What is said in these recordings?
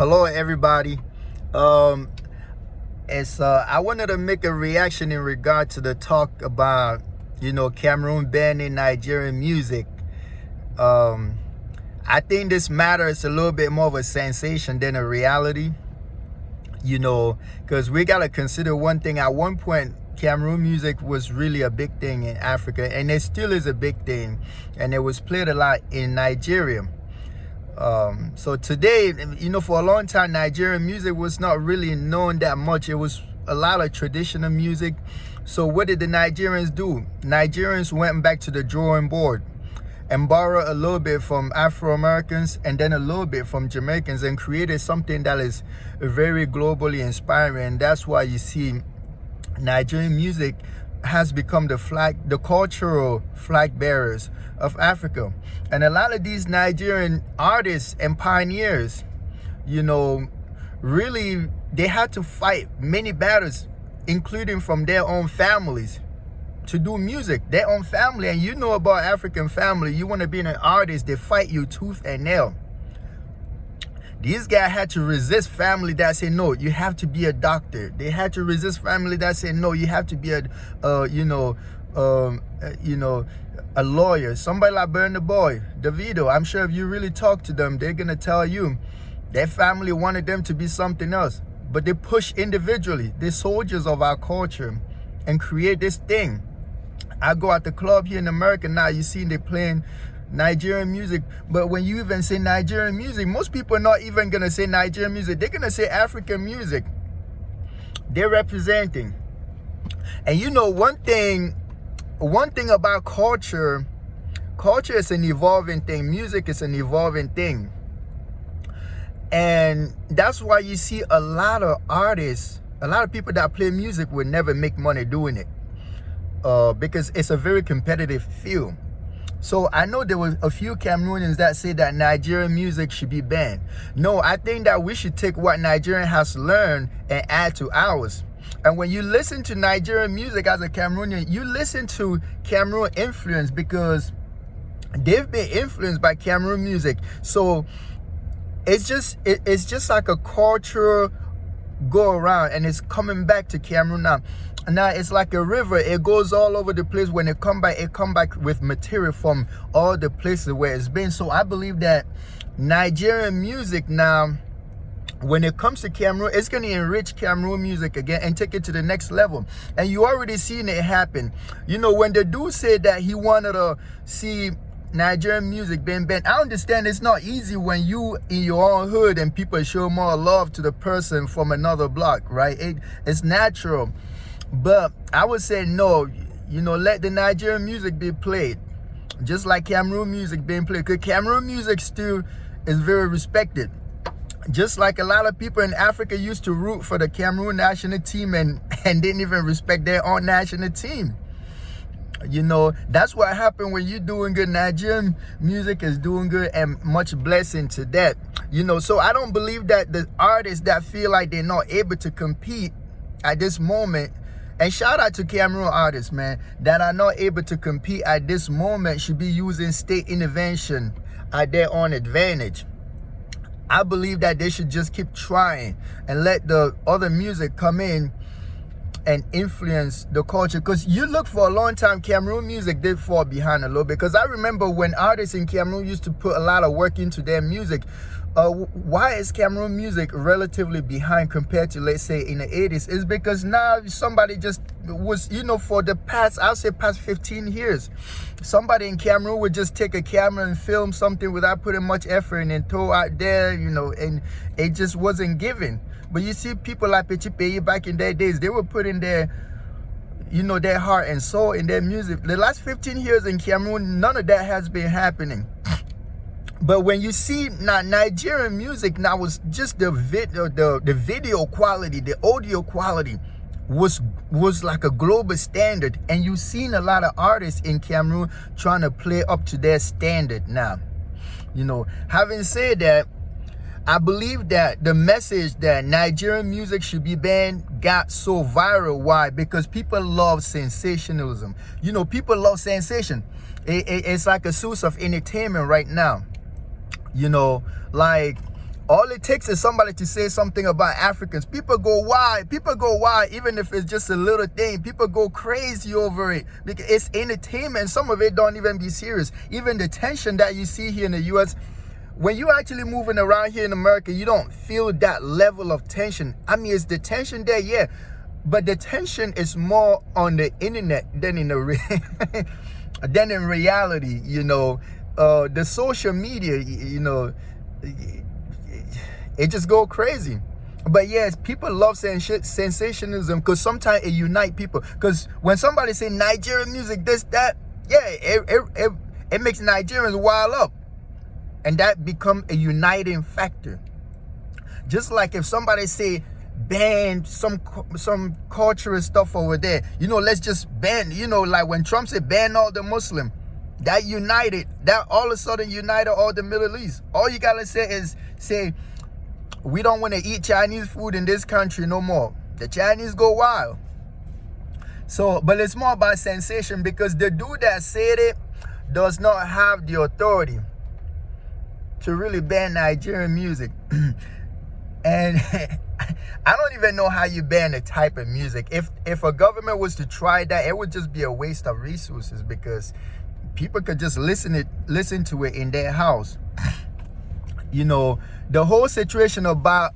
Hello, everybody. Um, I wanted to make a reaction in regard to the talk about Cameroon banning Nigerian music. Um, I think this matter is a little bit more of a sensation than a reality. Because we gotta consider one thing. At one point, Cameroon music was really a big thing in Africa, and it still is a big thing, and it was played a lot in Nigeria. So today, for a long time, Nigerian music was not really known that much. It was a lot of traditional music. So what did the Nigerians do? Nigerians went back to the drawing board and borrowed a little bit from Afro-Americans and then a little bit from Jamaicans and created something that is very globally inspiring. And that's why you see Nigerian music has become the cultural flag bearers of Africa. And a lot of these Nigerian artists and pioneers, really, they had to fight many battles, including from their own families, to do music, their own family. And you know about African family, you want to be an artist, they fight you tooth and nail. These guys had to resist family that said, no, you have to be a doctor. They had to resist family that said, no, you have to be a lawyer. Somebody like Burna Boy, Davido, I'm sure if you really talk to them, they're going to tell you their family wanted them to be something else. But they push individually. They're soldiers of our culture and create this thing. I go at the club here in America now, you see they playing Nigerian music, but when you even say Nigerian music, most people are not even gonna say Nigerian music. They're gonna say African music. They're representing. And one thing about culture is an evolving thing. Music is an evolving thing. And that's why you see a lot of artists, a lot of people that play music will never make money doing it. Because it's a very competitive field. So I know there were a few Cameroonians that say that Nigerian music should be banned. No, I think that we should take what Nigerian has learned and add to ours. And when you listen to Nigerian music as a Cameroonian, you listen to Cameroon influence because they've been influenced by Cameroon music. So it's just like a cultural go around, and it's coming back to Cameroon now. Now it's like a river. It goes all over the place. When it come back with material from all the places where it's been. So I believe that Nigerian music now, when it comes to Cameroon, it's going to enrich Cameroon music again and take it to the next level. And you already seen it happen. When the dude said that he wanted to see Nigerian music being banned, I understand it's not easy when you in your own hood and people show more love to the person from another block, right? It's natural. But I would say no, let the Nigerian music be played, just like Cameroon music being played. Because Cameroon music still is very respected. Just like a lot of people in Africa used to root for the Cameroon national team and didn't even respect their own national team. That's what happened when you're doing good. Nigerian music is doing good, and much blessing to that. So I don't believe that the artists that feel like they're not able to compete at this moment, and shout out to Cameroon artists, man, that are not able to compete at this moment, should be using state intervention at their own advantage. I believe that they should just keep trying and let the other music come in and influence the culture. Because you look for a long time, Cameroon music did fall behind a little bit. Because I remember when artists in Cameroon used to put a lot of work into their music. Why is Cameroon music relatively behind compared to, let's say, in the 80s? It's because now somebody just was, for the past, I'll say past 15 years, somebody in Cameroon would just take a camera and film something without putting much effort and throw out there, and it just wasn't given. But you see people like Pechipeyi back in their days, they were putting their heart and soul in their music. The last 15 years in Cameroon, none of that has been happening. But when you see now Nigerian music now, was just the video quality, the audio quality was like a global standard. And you've seen a lot of artists in Cameroon trying to play up to their standard now. Having said that, I believe that the message that Nigerian music should be banned got so viral. Why? Because people love sensationalism. People love sensation. It's like a source of entertainment right now. Like All it takes is somebody to say something about Africans. People go wild. People go wild, even if it's just a little thing. People go crazy over it because it's entertainment. Some of it don't even be serious. Even the tension that you see here in the U.S., when you're actually moving around here in America, you don't feel that level of tension. I mean, it's the tension there, yeah, but the tension is more on the internet than in the than in reality. You know, the social media, you know, it just go crazy. But yes, people love sensationalism because sometimes it unite people. Because when somebody say Nigerian music, this, that, yeah, it makes Nigerians wild up. And that become a uniting factor. Just like if somebody say ban some cultural stuff over there, you know, let's just ban, you know, like when Trump said ban all the Muslim, that united, that all of a sudden united all the Middle East. All you gotta say is say, we don't want to eat Chinese food in this country no more. The Chinese go wild. So, but it's more about sensation because the dude that said it does not have the authority to really ban Nigerian music. And I don't even know how you ban a type of music. If a government was to try that, it would just be a waste of resources because people could just listen to it in their house. You know, the whole situation about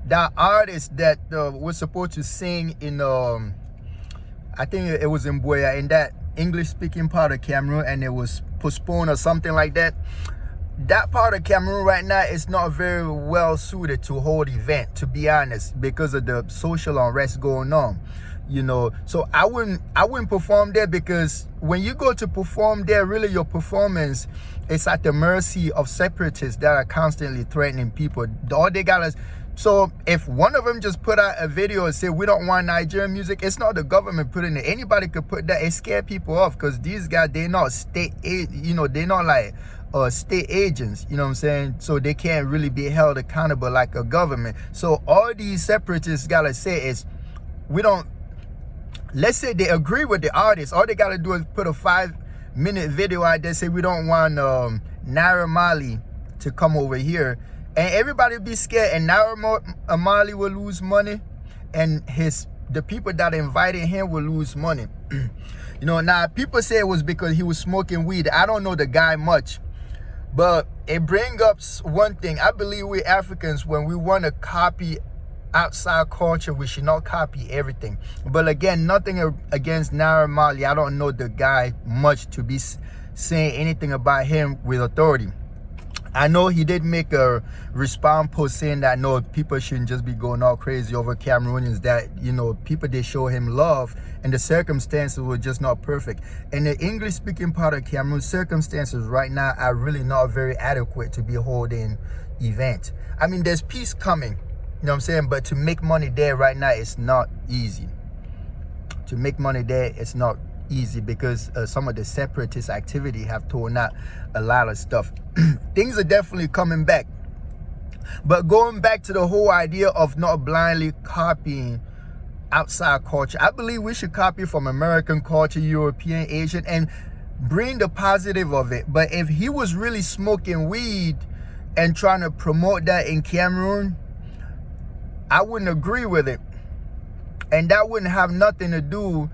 that artist that was supposed to sing in I think it was in Boya, in that English speaking part of Cameroon, and it was postponed or something like that. That part of Cameroon right now is not very well suited to hold event, to be honest, because of the social unrest going on. You know, so I wouldn't perform there because when you go to perform there, really your performance is at the mercy of separatists that are constantly threatening people. All they got is, so if one of them just put out a video and say we don't want Nigerian music, it's not the government putting it. Anybody could put that. It scare people off because these guys, they're not state, you know, they're not like state agents, you know what I'm saying? So they can't really be held accountable like a government. So all these separatists gotta say is, we don't, let's say they agree with the artist. All they gotta do is put a 5-minute video out there, say we don't want Naira Marley to come over here, and everybody be scared, and Naira Marley will lose money, and the people that invited him will lose money. You know, now people say it was because he was smoking weed. I don't know the guy much, but it brings up one thing. I believe we Africans, when we want to copy outside culture, we should not copy everything. But again, nothing against Naira Marley. I don't know the guy much to be saying anything about him with authority. I know he did make a response post saying that no, people shouldn't just be going all crazy over Cameroonians, that, you know, people, they show him love and the circumstances were just not perfect. And the English speaking part of Cameroon, circumstances right now are really not very adequate to be holding event. I mean, there's peace coming, you know what I'm saying? But to make money there right now, it's not easy. To make money there, it's not easy because some of the separatist activity have torn out a lot of stuff. Things are definitely coming back. But going back to the whole idea of not blindly copying outside culture, I believe we should copy from American culture, European, Asian, and bring the positive of it. But if he was really smoking weed and trying to promote that in Cameroon, I wouldn't agree with it. And that wouldn't have nothing to do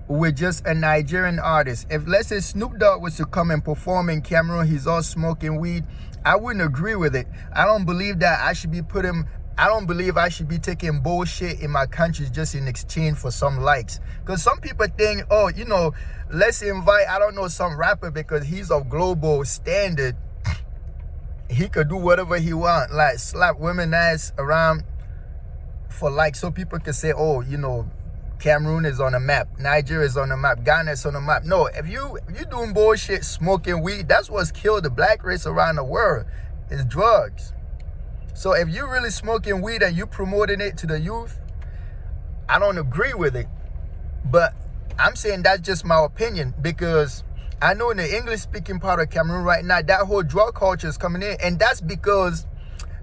with just a Nigerian artist. If, let's say, Snoop Dogg was to come and perform in Cameroon, he's all smoking weed, I wouldn't agree with it. I don't believe that I should be I don't believe I should be taking bullshit in my country just in exchange for some likes. Because some people think, oh, you know, let's invite, I don't know, some rapper because he's of global standard. He could do whatever he wants, like slap women ass around for likes, so people can say, oh, you know, Cameroon is on the map, Nigeria is on the map, Ghana is on the map. No, if you doing bullshit, smoking weed, that's what's killed the black race around the world, is drugs. So if you really smoking weed and you promoting it to the youth, I don't agree with it. But I'm saying that's just my opinion, because I know in the English speaking part of Cameroon right now, that whole drug culture is coming in, and that's because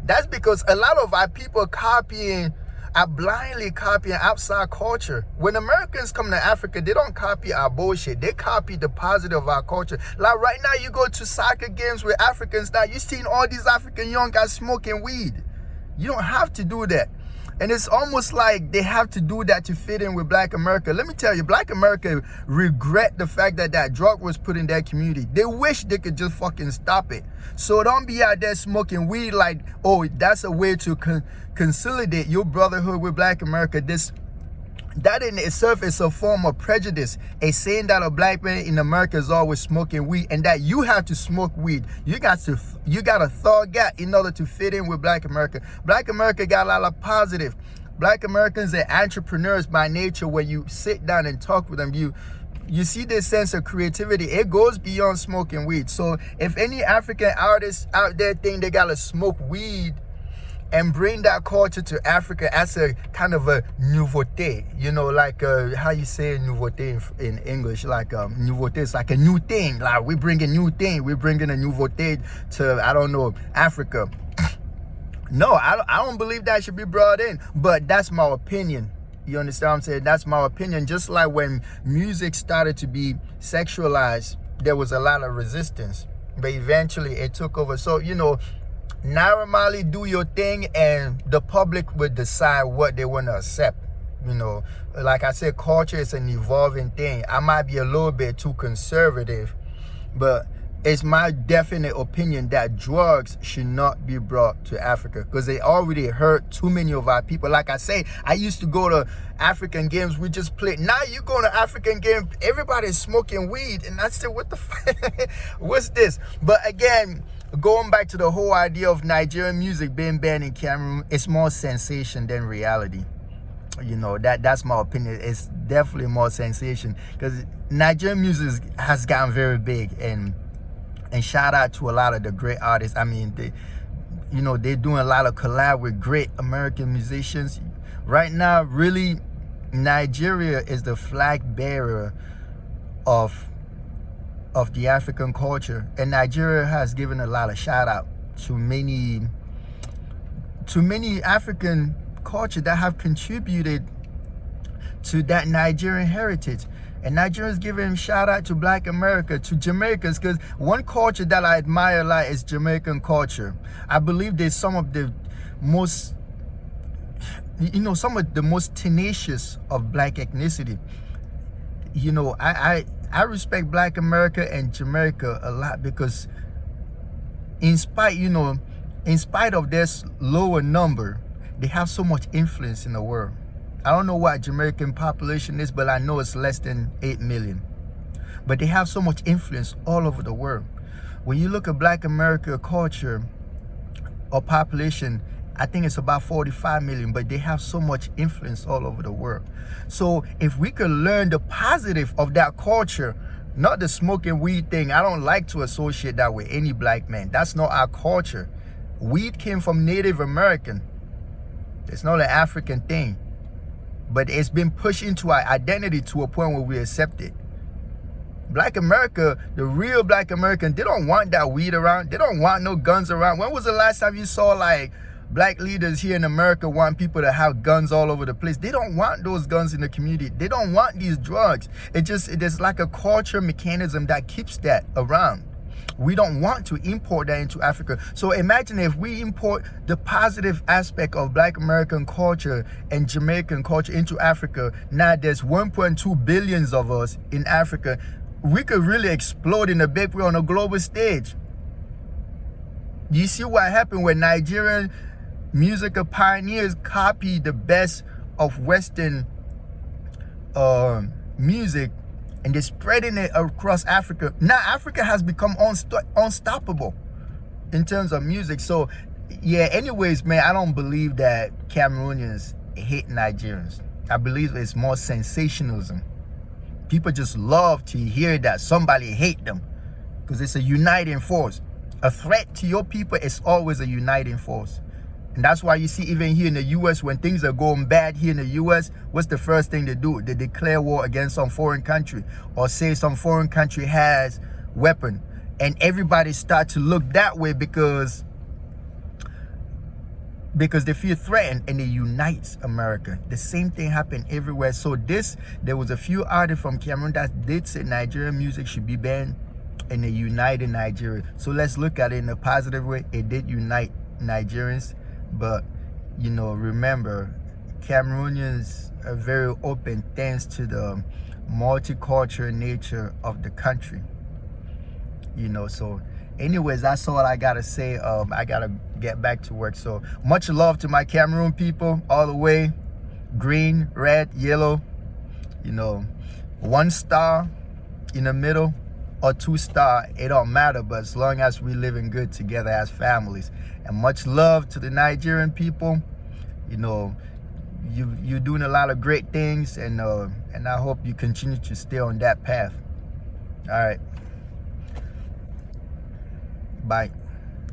a lot of our people copying. are blindly copying outside culture. When Americans come to Africa, they don't copy our bullshit. They copy the positive of our culture. Like right now, you go to soccer games with Africans now, you seen all these African young guys smoking weed. You don't have to do that. And it's almost like they have to do that to fit in with Black America. Let me tell you, Black America regret the fact that that drug was put in their community. They wish they could just fucking stop it. So don't be out there smoking weed like, oh, that's a way to consolidate your brotherhood with Black America. That in itself is a form of prejudice. A saying that a black man in America is always smoking weed and that you have to smoke weed. You got to thug out in order to fit in with Black America. Black America got a lot of positive. Black Americans are entrepreneurs by nature. When you sit down and talk with them, you see this sense of creativity. It goes beyond smoking weed. So if any African artists out there think they gotta smoke weed and bring that culture to Africa as a kind of a nouveauté, you know, like how you say nouveauté in English, like nouveauté is like a new thing, like we bring a new thing, we bringing a nouveauté to, I don't know, Africa. No, I don't believe that should be brought in, but that's my opinion. You understand what I'm saying? That's my opinion. Just like when music started to be sexualized, there was a lot of resistance, but eventually it took over. So, you know, Naira Marley, do your thing, and the public will decide what they want to accept. You know, like I said, culture is an evolving thing. I might be a little bit too conservative, but it's my definite opinion that drugs should not be brought to Africa because they already hurt too many of our people. Like I say, I used to go to African games, we just played. Now you go to African games, everybody's smoking weed, and I said, what the fuck? What's this? But again, going back to the whole idea of Nigerian music being banned in Cameroon, it's more sensation than reality. You know, that's my opinion. It's definitely more sensation because Nigerian music has gotten very big, and shout out to a lot of the great artists. I mean, they're doing a lot of collab with great American musicians. Right now, really, Nigeria is the flag bearer of the African culture, and Nigeria has given a lot of shout out to many African culture that have contributed to that Nigerian heritage. And Nigerians giving shout out to Black America, to Jamaicans, because one culture that I admire a lot is Jamaican culture. I believe there's some of the most tenacious of Black ethnicity. You know, I respect Black America and Jamaica a lot because in spite of their lower number, they have so much influence in the world. I don't know what Jamaican population is, but I know it's less than 8 million. But they have so much influence all over the world. When you look at Black America culture or population, I think it's about 45 million, but they have so much influence all over the world. So if we could learn the positive of that culture, not the smoking weed thing. I don't like to associate that with any black man. That's not our culture. Weed came from Native American. It's not an African thing. But it's been pushed into our identity to a point where we accept it. Black America, the real Black American, they don't want that weed around. They don't want no guns around. When was the last time you saw like black leaders here in America want people to have guns all over the place? They don't want those guns in the community. They don't want these drugs. It's like a culture mechanism that keeps that around. We don't want to import that into Africa. So imagine if we import the positive aspect of Black American culture and Jamaican culture into Africa. Now there's 1.2 billion of us in Africa. We could really explode in a big way on a global stage. You see what happened when Nigerian musical pioneers copied the best of Western music, and they're spreading it across Africa. Now Africa has become unstoppable in terms of music. So yeah, anyways, man, I don't believe that Cameroonians hate Nigerians. I believe it's more sensationalism. People just love to hear that somebody hate them because it's a uniting force. A threat to your people is always a uniting force. And that's why you see even here in the U.S., when things are going bad here in the U.S., what's the first thing they do? They declare war against some foreign country or say some foreign country has weapon. And everybody start to look that way because because they feel threatened, and it unites America. The same thing happened everywhere. So there was a few artists from Cameroon that did say Nigerian music should be banned, and they united Nigeria. So let's look at it in a positive way. It did unite Nigerians, but you know, remember, Cameroonians are very open thanks to the multicultural nature of the country. You know, so anyways, that's all I gotta say. I gotta get back to work. So much love to my Cameroon people all the way. Green, red, yellow, you know, 1 star in the middle or 2 star, it don't matter, but as long as we living good together as families. And much love to the Nigerian people. You know, you're doing a lot of great things, and I hope you continue to stay on that path. All right, bye.